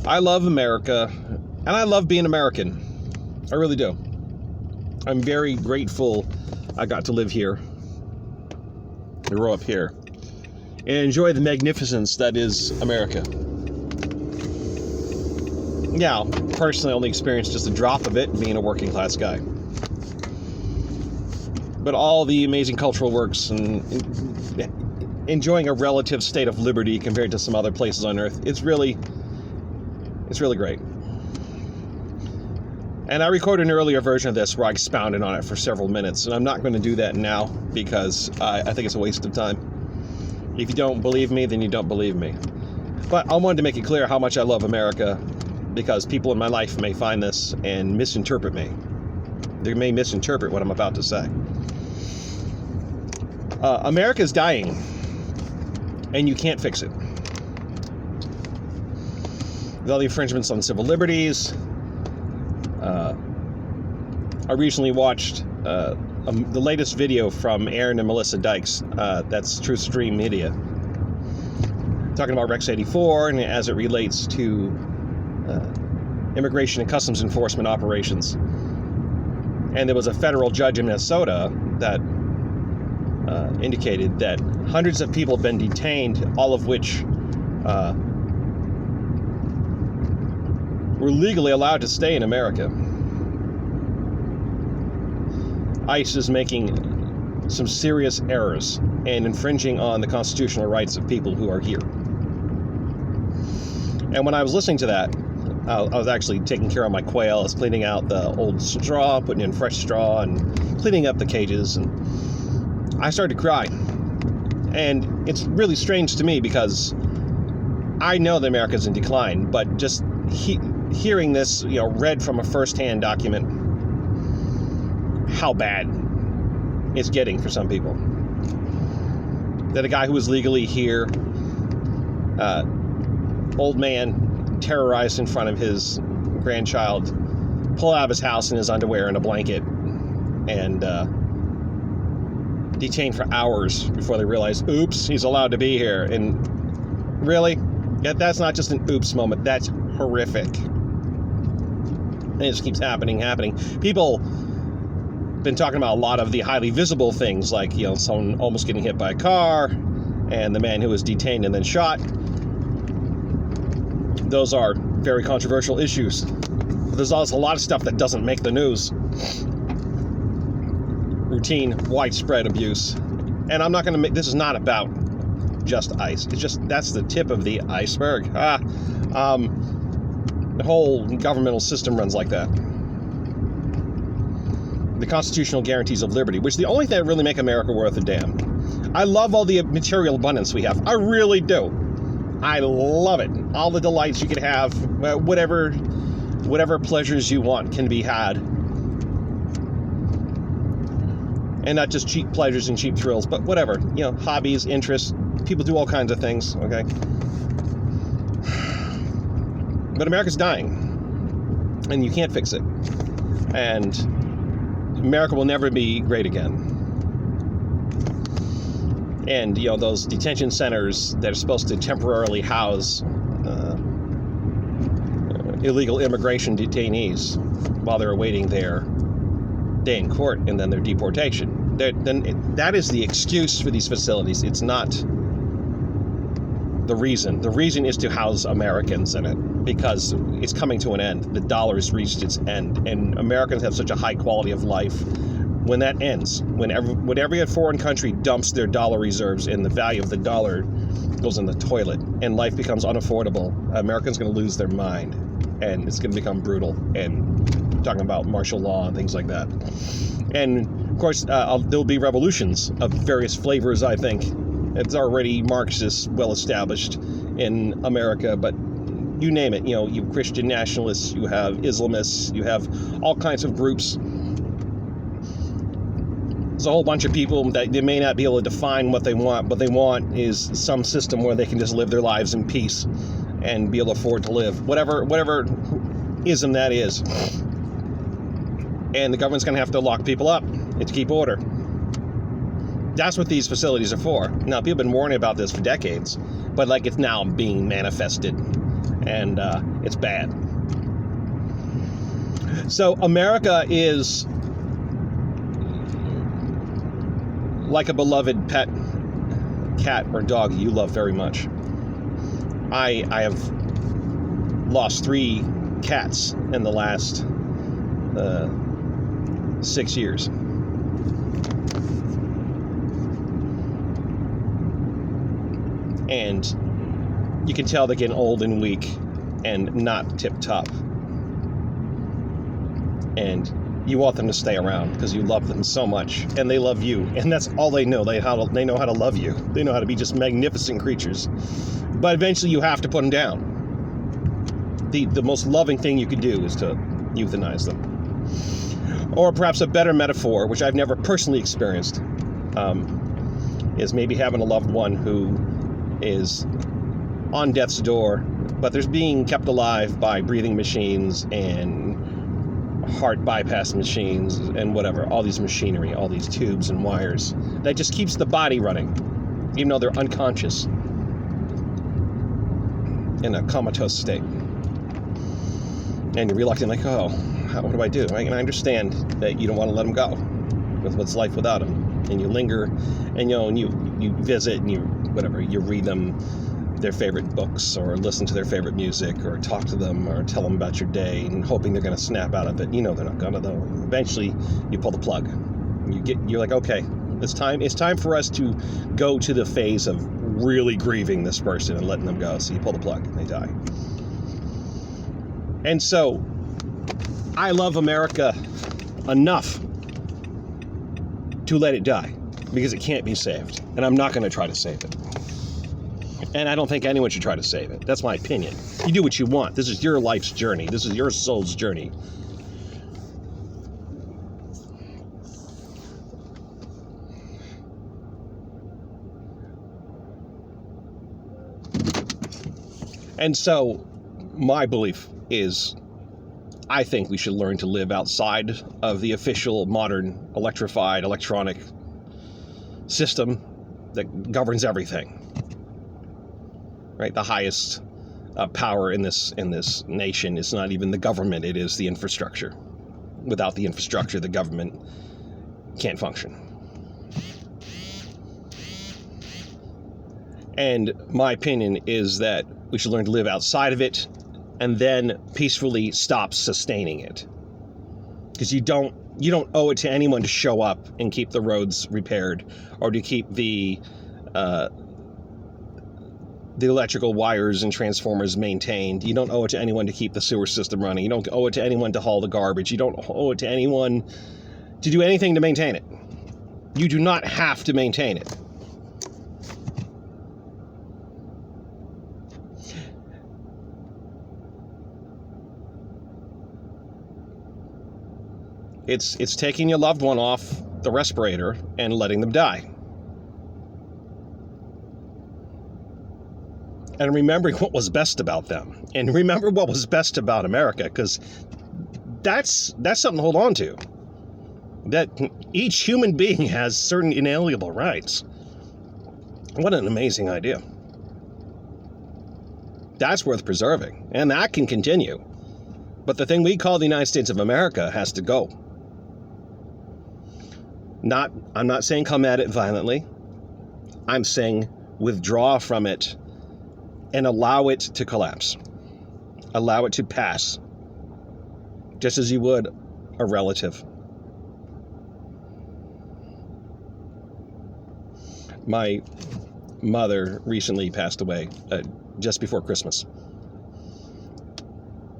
I love America, and I love being American. I really do. I'm very grateful I got to live here, grow up here, and enjoy the magnificence that is America. Yeah, personally, I only experienced just a drop of it being a working class guy. But all the amazing cultural works and enjoying a relative state of liberty compared to some other places on earth, it's really great. And I recorded an earlier version of this where I expounded on it for several minutes, and I'm not going to do that now because I think it's a waste of time. If you don't believe me, then you don't believe me. But I wanted to make it clear how much I love America, because people in my life may find this and misinterpret me. They may misinterpret what I'm about to say. America's dying, and you can't fix it. With all the infringements on civil liberties, I recently watched the latest video from Aaron and Melissa Dykes. That's TruthStream Media, talking about Rex 84 and as it relates to immigration and customs enforcement operations. And there was a federal judge in Minnesota that indicated that hundreds of people have been detained, all of which were legally allowed to stay in America. ICE is making some serious errors and infringing on the constitutional rights of people who are here. And when I was listening to that, I was actually taking care of my quail. I was cleaning out the old straw, putting in fresh straw, and cleaning up the cages, and I started to cry. And it's really strange to me because I know that America's in decline, but just hearing this, read from a first-hand document, how bad it's getting for some people. That a guy who was legally here, old man terrorized in front of his grandchild, pulled out of his house in his underwear and a blanket, and detained for hours before they realized, oops, he's allowed to be here. And really? That's not just an oops moment. That's horrific. And it just keeps happening. People been talking about a lot of the highly visible things, like, someone almost getting hit by a car, and the man who was detained and then shot. Those are very controversial issues. But there's also a lot of stuff that doesn't make the news. Routine, widespread abuse. And I'm not going to this is not about just ICE. It's just, that's the tip of the iceberg. The whole governmental system runs like that. The constitutional guarantees of liberty, which is the only thing that really make America worth a damn. I love all the material abundance we have. I really do. I love it. All the delights you could have, whatever pleasures you want can be had. And not just cheap pleasures and cheap thrills, but whatever, hobbies, interests. People do all kinds of things, okay? But America's dying, and you can't fix it. And America will never be great again. And, those detention centers that are supposed to temporarily house illegal immigration detainees while they're awaiting their day in court and then their deportation. That is the excuse for these facilities. It's not the reason. The reason is to house Americans in it, because it's coming to an end. The dollar has reached its end, and Americans have such a high quality of life. When that ends, when every foreign country dumps their dollar reserves and the value of the dollar goes in the toilet and life becomes unaffordable, Americans are going to lose their mind, and it's going to become brutal, and talking about martial law and things like that. And of course, there'll be revolutions of various flavors, I think. It's already Marxist, well established in America, but you name it. You have Christian nationalists, you have Islamists, you have all kinds of groups. There's a whole bunch of people that they may not be able to define what they want, but they want is some system where they can just live their lives in peace and be able to afford to live, whatever ism that is. And the government's going to have to lock people up to keep order. That's what these facilities are for. Now, people have been warning about this for decades, but it's now being manifested. and it's bad. So America is like a beloved pet cat or dog you love very much. I have lost 3 cats in the last 6 years. And you can tell they're getting old and weak and not tip-top. And you want them to stay around because you love them so much, and they love you, and that's all they know. They know how to love you. They know how to be just magnificent creatures. But eventually you have to put them down. The most loving thing you could do is to euthanize them. Or perhaps a better metaphor, which I've never personally experienced, is maybe having a loved one who is on death's door, but they're being kept alive by breathing machines and heart bypass machines and whatever, all these machinery, all these tubes and wires that just keeps the body running, even though they're unconscious in a comatose state. And you're reluctant, like, oh, what do I do? And I understand that you don't want to let them go, with what's life without them. And you linger, and you visit, and you read them their favorite books, or listen to their favorite music, or talk to them, or tell them about your day, and hoping they're going to snap out of it. You know they're not going to, though. Eventually, you pull the plug. You're like, okay, it's time for us to go to the phase of really grieving this person and letting them go. So you pull the plug, and they die. And so, I love America enough to let it die, because it can't be saved, and I'm not going to try to save it. And I don't think anyone should try to save it. That's my opinion. You do what you want. This is your life's journey. This is your soul's journey. And so, my belief is, I think we should learn to live outside of the official, modern, electrified, electronic system that governs everything. Right? The highest power in this nation is not even the government, it is the infrastructure. Without the infrastructure, the government can't function. And my opinion is that we should learn to live outside of it and then peacefully stop sustaining it. Because you don't owe it to anyone to show up and keep the roads repaired, or to keep the electrical wires and transformers maintained. You don't owe it to anyone to keep the sewer system running. You don't owe it to anyone to haul the garbage. You don't owe it to anyone to do anything to maintain it. You do not have to maintain it. It's taking your loved one off the respirator and letting them die. And remembering what was best about them. And remember what was best about America, because that's something to hold on to. That each human being has certain inalienable rights. What an amazing idea. That's worth preserving. And that can continue. But the thing we call the United States of America has to go. I'm not saying come at it violently. I'm saying withdraw from it and allow it to collapse. Allow it to pass. Just as you would a relative. My mother recently passed away just before Christmas.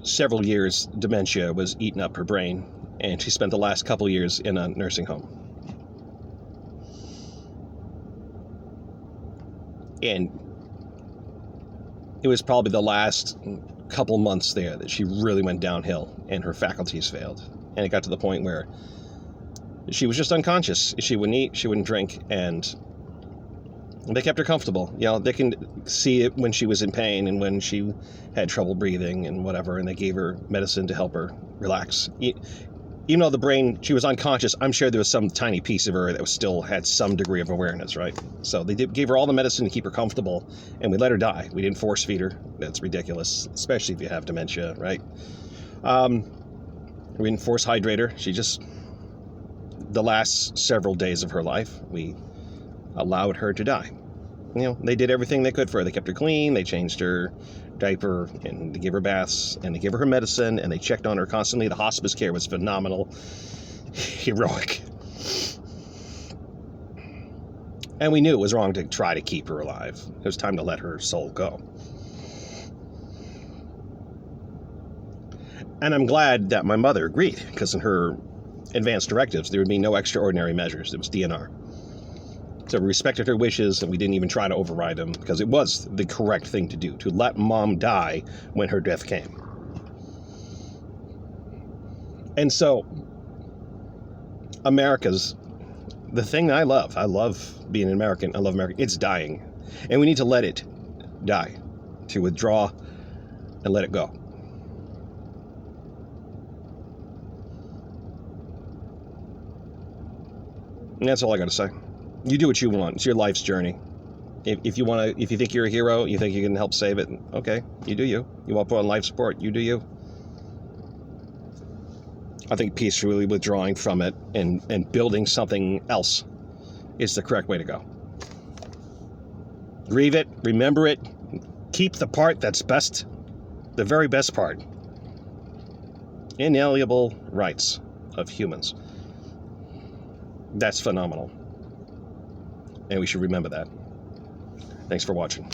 Several years, dementia was eating up her brain, and she spent the last couple years in a nursing home. And it was probably the last couple months there that she really went downhill and her faculties failed. And it got to the point where she was just unconscious. She wouldn't eat, she wouldn't drink, and they kept her comfortable. You know, they can see it when she was in pain and when she had trouble breathing and whatever, and they gave her medicine to help her relax. even though the brain, she was unconscious, I'm sure there was some tiny piece of her that was still had some degree of awareness, right? So they gave her all the medicine to keep her comfortable, and we let her die. We didn't force feed her. That's ridiculous, especially if you have dementia, right? We didn't force hydrate her. She just, the last several days of her life, we allowed her to die. You know, they did everything they could for her. They kept her clean, they changed her diaper, and they gave her baths, and they gave her medicine, and they checked on her constantly. The hospice care was phenomenal, heroic. And we knew it was wrong to try to keep her alive. It was time to let her soul go. And I'm glad that my mother agreed, because in her advance directives, there would be no extraordinary measures. It was DNR. So we respected her wishes, and we didn't even try to override them, because it was the correct thing to do, to let Mom die when her death came. And so, America's, the thing I love being an American, I love America, it's dying. And we need to let it die, to withdraw and let it go. And that's all I got to say. You do what you want. It's your life's journey. If you want to, if you think you're a hero, you think you can help save it, okay, you do you. You want to put on life support, you do you. I think peacefully withdrawing from it and building something else is the correct way to go. Grieve it, remember it, keep the part that's best, the very best part. Inalienable rights of humans. That's phenomenal. And we should remember that. Thanks for watching.